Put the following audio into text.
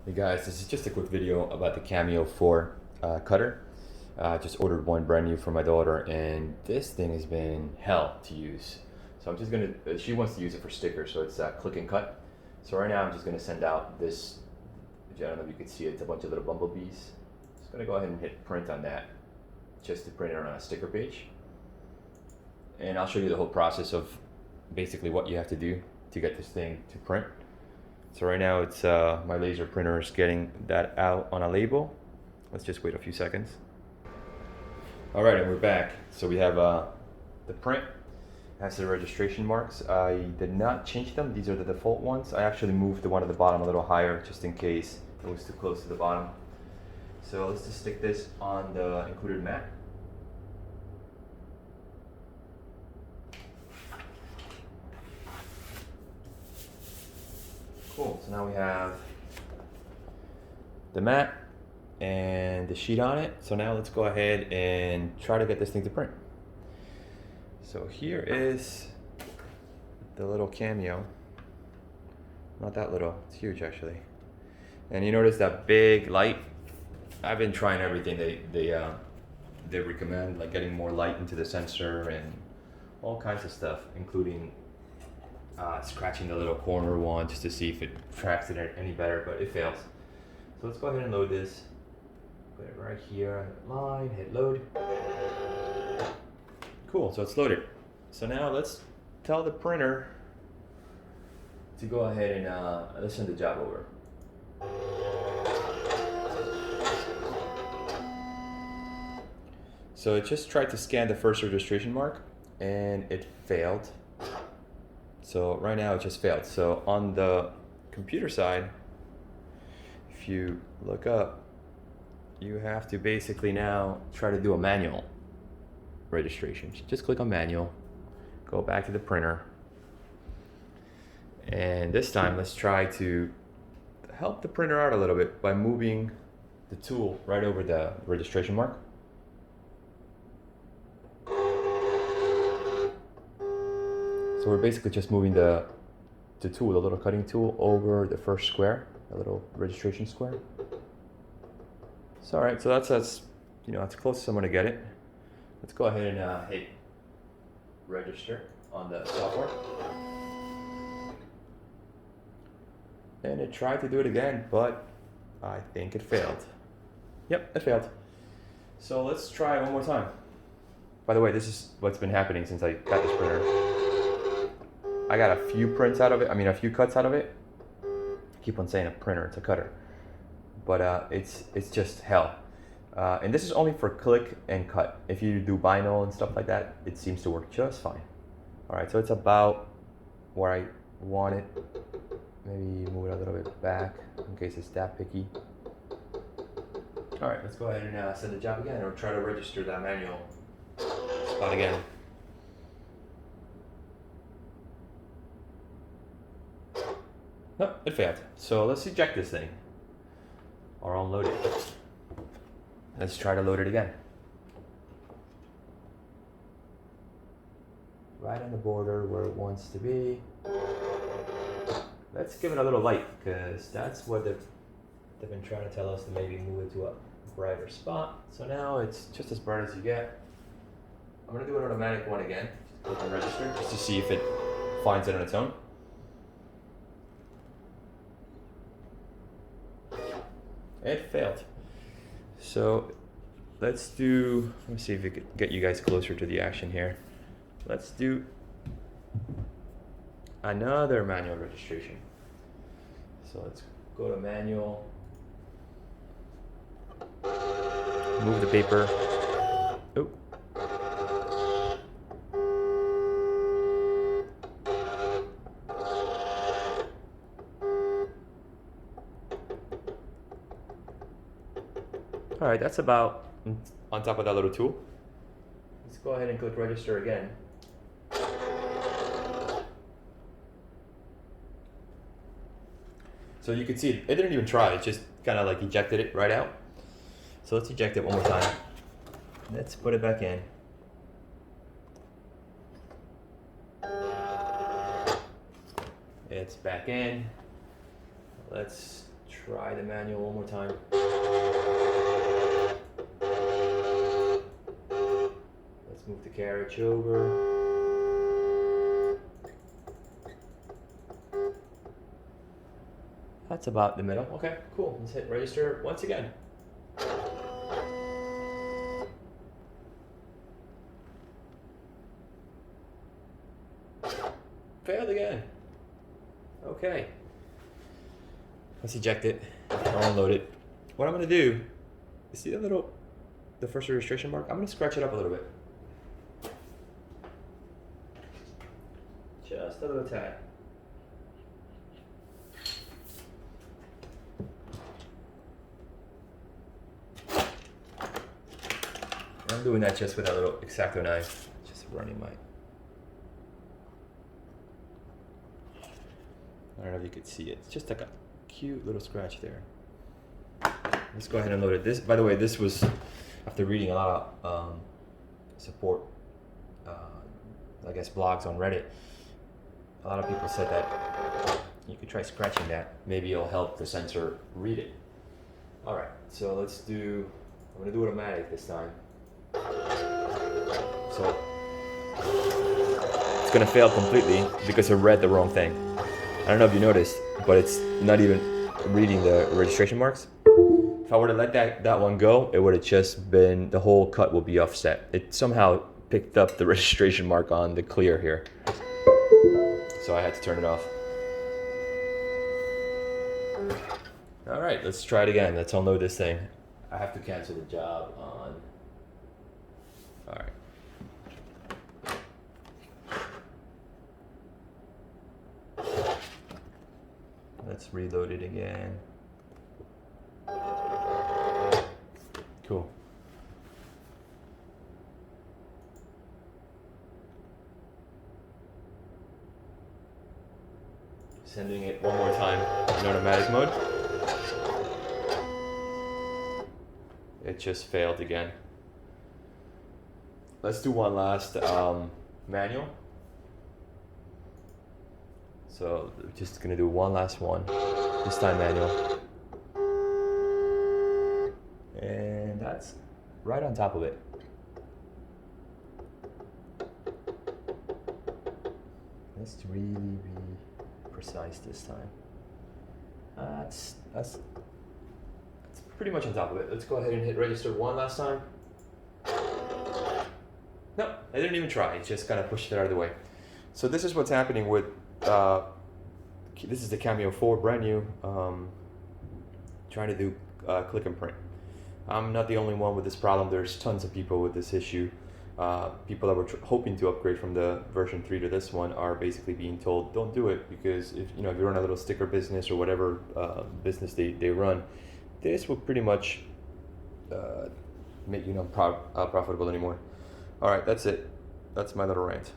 Hey guys, this is just a quick video about the Cameo 4 cutter. Just ordered one brand new for my daughter, and this thing has been hell to use. So I'm just gonna, she wants to use it for stickers, so it's click and cut. So right now I'm just gonna send out this, I don't know if you can see it, it's a bunch of little bumblebees. Just gonna go ahead and hit print on that, just to print it on a sticker page. And I'll show you the whole process of basically what you have to do to get this thing to print. So right now it's my laser printer is getting that out on a label. Let's just wait a few seconds. All right, and we're back. So we have the print, has the registration marks. I did not change them. These are the default ones. I actually moved the one at the bottom a little higher just in case it was too close to the bottom. So let's just stick this on the included mat. Cool, so now we have the mat and the sheet on it. So now let's go ahead and try to get this thing to print. So here is the little Cameo. Not that little, it's huge actually. And you notice that big light? I've been trying everything they recommend, like getting more light into the sensor and all kinds of stuff, including scratching the little corner one just to see if it tracks it any better, but it fails. So let's go ahead and load this. Put it right here on the line, hit load. Cool, so it's loaded. So now let's tell the printer to go ahead and let's send the job over. So it just tried to scan the first registration mark and it failed. So right now it just failed. So on the computer side, if you look up, you have to basically now try to do a manual registration. Just click on manual, go back to the printer. And this time let's try to help the printer out a little bit by moving the tool right over the registration mark. So we're basically just moving the tool, the little cutting tool, over the first square, the little registration square. So all right, so that's you know, that's close as I'm gonna get it. Let's go ahead and hit register on the software. And it tried to do it again, but I think it failed. Yep, it failed. So let's try one more time. By the way, this is what's been happening since I got this printer. I got a few prints out of it, a few cuts out of it. I keep on saying a printer, it's a cutter. But it's just hell. And this is only for click and cut. If you do vinyl and stuff like that, it seems to work just fine. All right, so it's about where I want it. Maybe move it a little bit back in case it's that picky. All right, let's go ahead and send the job again, or try to register that manual spot again. Nope, it failed. So let's eject this thing or unload it. Let's try to load it again. Right on the border where it wants to be. Let's give it a little light, because that's what they've been trying to tell us, to maybe move it to a brighter spot. So now it's just as bright as you get. I'm gonna do an automatic one again. Click on register just to see if it finds it on its own. It failed. So let's do, let me see if we could get you guys closer to the action here. Let's do another manual registration. So let's go to manual, move the paper. Oh. All right, that's about on top of that little tool. Let's go ahead and click register again. So you can see it didn't even try, it just kind of like ejected it right out. So let's eject it one more time. Let's put it back in. It's back in. Let's try the manual one more time. Let's move the carriage over. That's about the middle. Okay, cool. Let's hit register once again. Failed again. Okay. Let's eject it. I'll unload it. What I'm gonna do, you see the first registration mark? I'm gonna scratch it up a little bit. Just a little tad. I'm doing that just with a little X-Acto knife. Just running my... I don't know if you could see it. It's just like a cute little scratch there. Let's go ahead and load it. This, by the way, this was after reading a lot of support, I guess, blogs on Reddit. A lot of people said that you could try scratching that. Maybe it'll help the sensor read it. All right, so let's do, I'm gonna do automatic this time. So it's gonna fail completely because it read the wrong thing. I don't know if you noticed, but it's not even reading the registration marks. If I were to let that one go, it would have just been, the whole cut will be offset. It somehow picked up the registration mark on the clear here. So I had to turn it off. All right, let's try it again. Let's unload this thing. I have to cancel the job on, all right. Let's reload it again. Cool. Sending it one more time in automatic mode. It just failed again. Let's do one last manual. So we're just gonna do one last one, this time manual. And that's right on top of it. Let's really be precise this time. That's pretty much on top of it. Let's go ahead and hit register one last time. No, I didn't even try. It just kind of pushed it out of the way. So this is what's happening with, this is the Cameo 4, brand new, trying to do click and print. I'm not the only one with this problem. There's tons of people with this issue. People that were hoping to upgrade from the version 3 to this one are basically being told, don't do it, because if you run a little sticker business or whatever business they run, this will pretty much make you not profitable anymore. All right, that's it. That's my little rant.